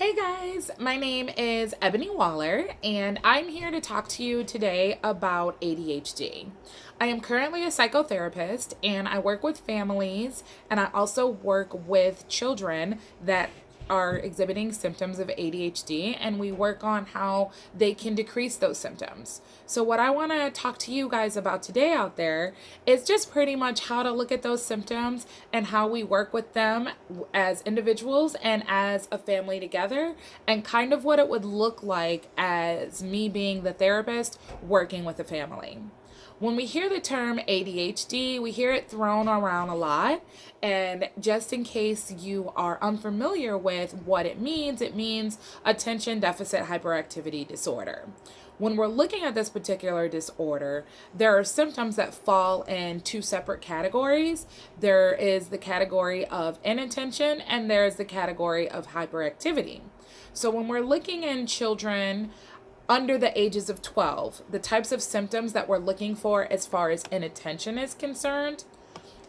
Hey guys, my name is Ebony Waller, and I'm here to talk to you today about ADHD. I am currently a psychotherapist, and I work with families, and I also work with children that are exhibiting symptoms of ADHD, and we work on how they can decrease those symptoms. So, what I want to talk to you guys about today out there is just pretty much how to look at those symptoms and how we work with them as individuals and as a family together, and kind of what it would look like as me being the therapist working with a family. When we hear the term ADHD, we hear it thrown around a lot. And just in case you are unfamiliar with what it means attention deficit hyperactivity disorder. When we're looking at this particular disorder, there are symptoms that fall in two separate categories. There is the category of inattention, and there's the category of hyperactivity. So when we're looking in children under the ages of 12, the types of symptoms that we're looking for as far as inattention is concerned,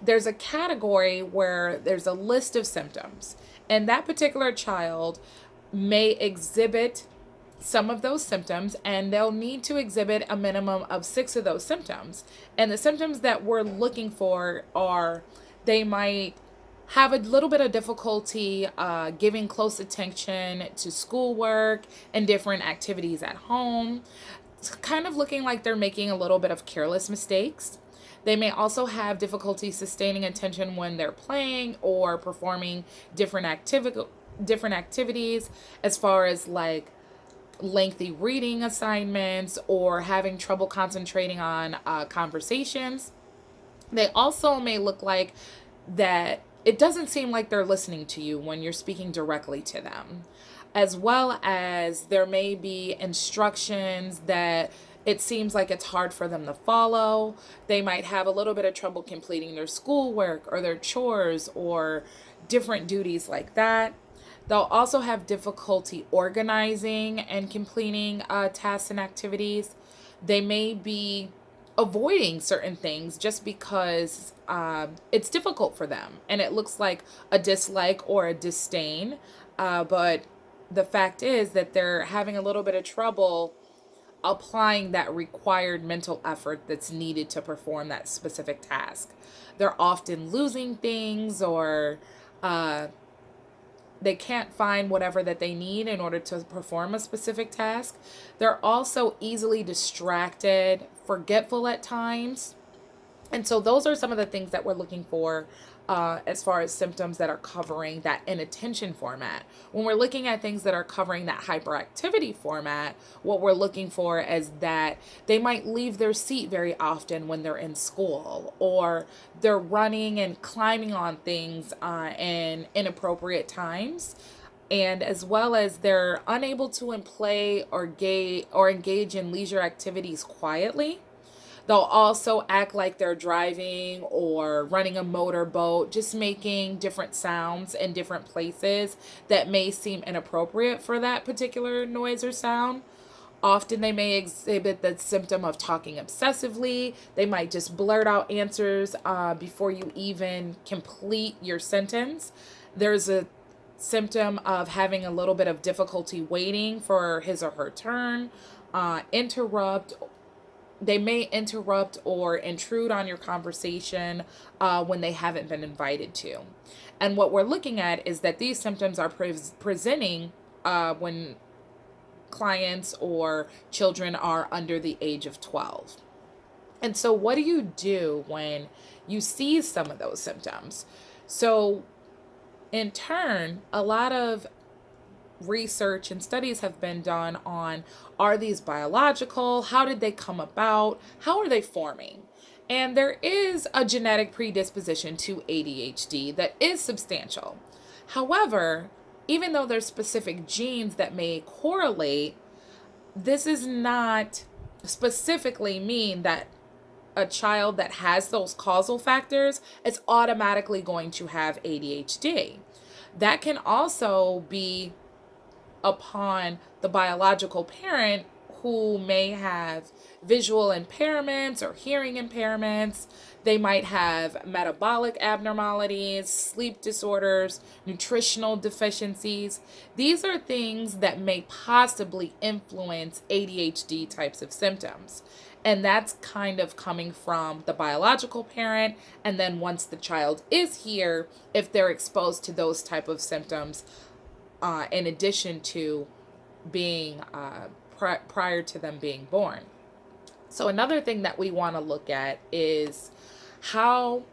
there's a category where there's a list of symptoms, and that particular child may exhibit some of those symptoms, and they'll need to exhibit a minimum of 6 of those symptoms. And the symptoms that we're looking for are they might have a little bit of difficulty giving close attention to schoolwork and different activities at home. It's kind of looking like they're making a little bit of careless mistakes. They may also have difficulty sustaining attention when they're playing or performing different activities, as far as like lengthy reading assignments or having trouble concentrating on conversations. They also may look like that it doesn't seem like they're listening to you when you're speaking directly to them, as well as there may be instructions that it seems like it's hard for them to follow. They might have a little bit of trouble completing their schoolwork or their chores or different duties like that. They'll also have difficulty organizing and completing tasks and activities. They may be avoiding certain things just because it's difficult for them and it looks like a dislike or a disdain. But the fact is that they're having a little bit of trouble applying that required mental effort that's needed to perform that specific task. They're often losing things, or they can't find whatever that they need in order to perform a specific task. They're also easily distracted, forgetful at times. And so those are some of the things that we're looking for as far as symptoms that are covering that inattention format. When we're looking at things that are covering that hyperactivity format, what we're looking for is that they might leave their seat very often when they're in school, or they're running and climbing on things in inappropriate times. And as well as they're unable to play or engage in leisure activities quietly. They'll also act like they're driving or running a motorboat, just making different sounds in different places that may seem inappropriate for that particular noise or sound. Often they may exhibit the symptom of talking obsessively. They might just blurt out answers before you even complete your sentence. There's a symptom of having a little bit of difficulty waiting for his or her turn, interrupt they may interrupt or intrude on your conversation when they haven't been invited to. And what we're looking at is that these symptoms are presenting when clients or children are under the age of 12. And so what do you do when you see some of those symptoms? So in turn, a lot of research and studies have been done on, are these biological? How did they come about? How are they forming? And there is a genetic predisposition to ADHD that is substantial. However, even though there's specific genes that may correlate, this is not specifically mean that a child that has those causal factors is automatically going to have ADHD. That can also be upon the biological parent who may have visual impairments or hearing impairments. They might have metabolic abnormalities, sleep disorders, nutritional deficiencies. These are things that may possibly influence ADHD types of symptoms. And that's kind of coming from the biological parent. And then once the child is here, if they're exposed to those type of symptoms, in addition to being prior to them being born. So another thing that we want to look at is how,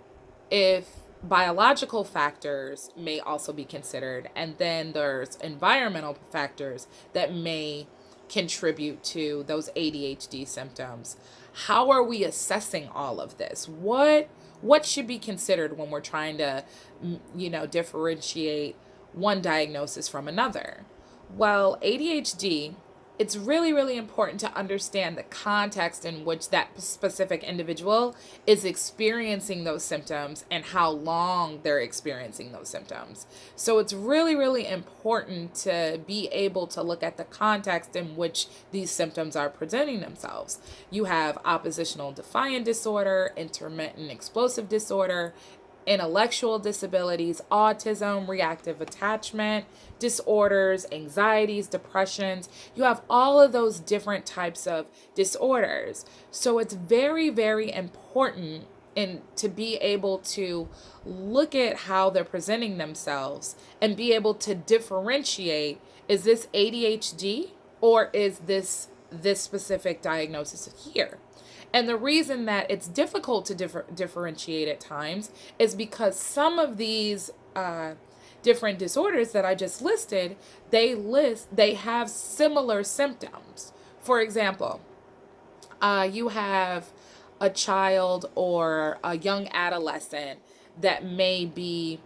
if biological factors may also be considered, and then there's environmental factors that may contribute to those ADHD symptoms. How are we assessing all of this? What should be considered when we're trying to, differentiate one diagnosis from another? Well, ADHD, it's really, really important to understand the context in which that specific individual is experiencing those symptoms and how long they're experiencing those symptoms. So it's really, really important to be able to look at the context in which these symptoms are presenting themselves. You have oppositional defiant disorder, intermittent explosive disorder, intellectual disabilities, autism, reactive attachment disorders, anxieties, depressions. You have all of those different types of disorders. So it's very, very important to be able to look at how they're presenting themselves and be able to differentiate, is this ADHD or is this specific diagnosis here? And the reason that it's difficult to differentiate at times is because some of these different disorders that I just listed, they have similar symptoms. For example, you have a child or a young adolescent that may be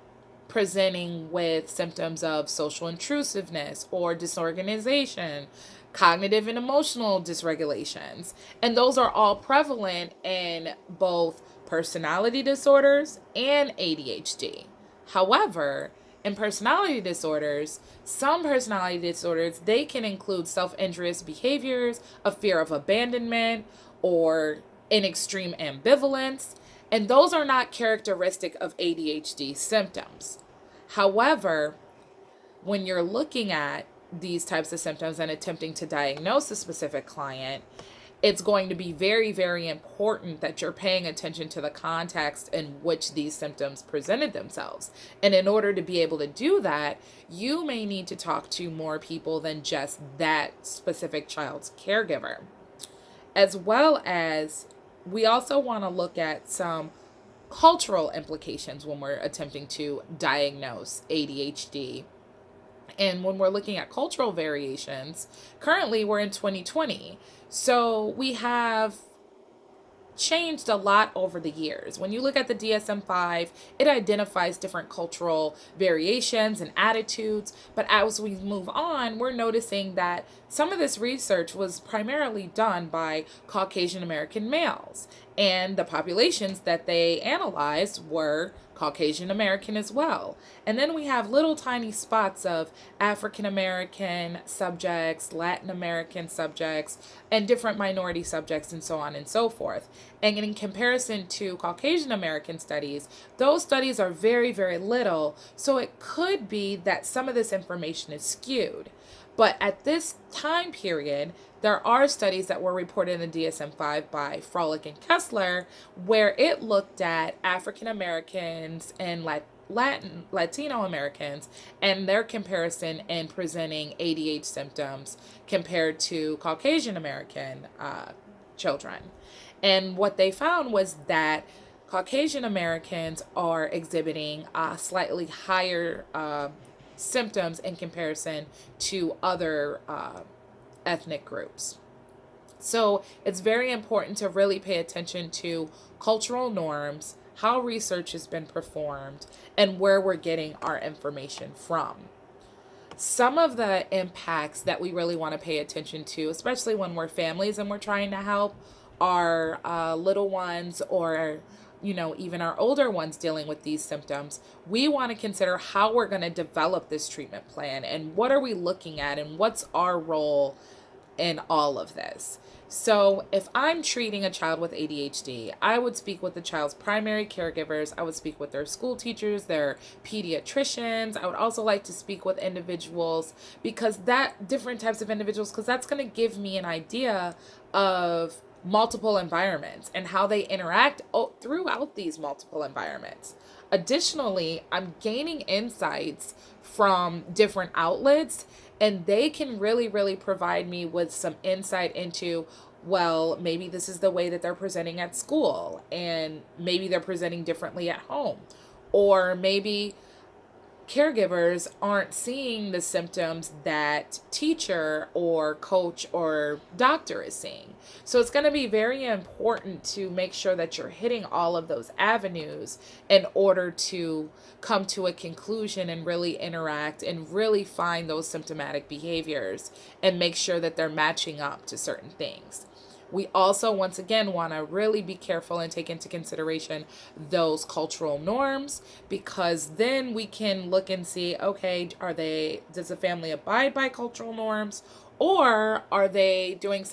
presenting with symptoms of social intrusiveness or disorganization, cognitive and emotional dysregulations. And those are all prevalent in both personality disorders and ADHD. However, in personality disorders, some personality disorders, they can include self-injurious behaviors, a fear of abandonment, or an extreme ambivalence. And those are not characteristic of ADHD symptoms. However, when you're looking at these types of symptoms and attempting to diagnose a specific client, it's going to be very, very important that you're paying attention to the context in which these symptoms presented themselves. And in order to be able to do that, you may need to talk to more people than just that specific child's caregiver. As well as, we also want to look at some cultural implications when we're attempting to diagnose ADHD. And when we're looking at cultural variations, currently we're in 2020. So we have changed a lot over the years. When you look at the DSM-5, it identifies different cultural variations and attitudes. But as we move on, we're noticing that some of this research was primarily done by Caucasian American males. And the populations that they analyzed were Caucasian American as well. And then we have little tiny spots of African American subjects, Latin American subjects, and different minority subjects, and so on and so forth. And in comparison to Caucasian American studies, those studies are very, very little. So it could be that some of this information is skewed. But at this time period, there are studies that were reported in the DSM-5 by Froelich and Kessler, where it looked at African Americans and Latino Americans and their comparison in presenting ADHD symptoms compared to Caucasian American children. And what they found was that Caucasian Americans are exhibiting slightly higher symptoms in comparison to other ethnic groups. So it's very important to really pay attention to cultural norms, how research has been performed, and where we're getting our information from. Some of the impacts that we really want to pay attention to, especially when we're families and we're trying to help our little ones, or even our older ones dealing with these symptoms, we want to consider how we're going to develop this treatment plan and what are we looking at and what's our role in all of this. So, if I'm treating a child with ADHD, I would speak with the child's primary caregivers. I would speak with their school teachers, their pediatricians. I would also like to speak with individuals because that different types of individuals, because that's going to give me an idea of multiple environments and how they interact throughout these multiple environments. Additionally, I'm gaining insights from different outlets, and they can really, really provide me with some insight into, well, maybe this is the way that they're presenting at school, and maybe they're presenting differently at home. Or maybe caregivers aren't seeing the symptoms that teacher or coach or doctor is seeing. So it's going to be very important to make sure that you're hitting all of those avenues in order to come to a conclusion and really interact and really find those symptomatic behaviors and make sure that they're matching up to certain things. We also, once again, want to really be careful and take into consideration those cultural norms, because then we can look and see, okay, does the family abide by cultural norms, or are they doing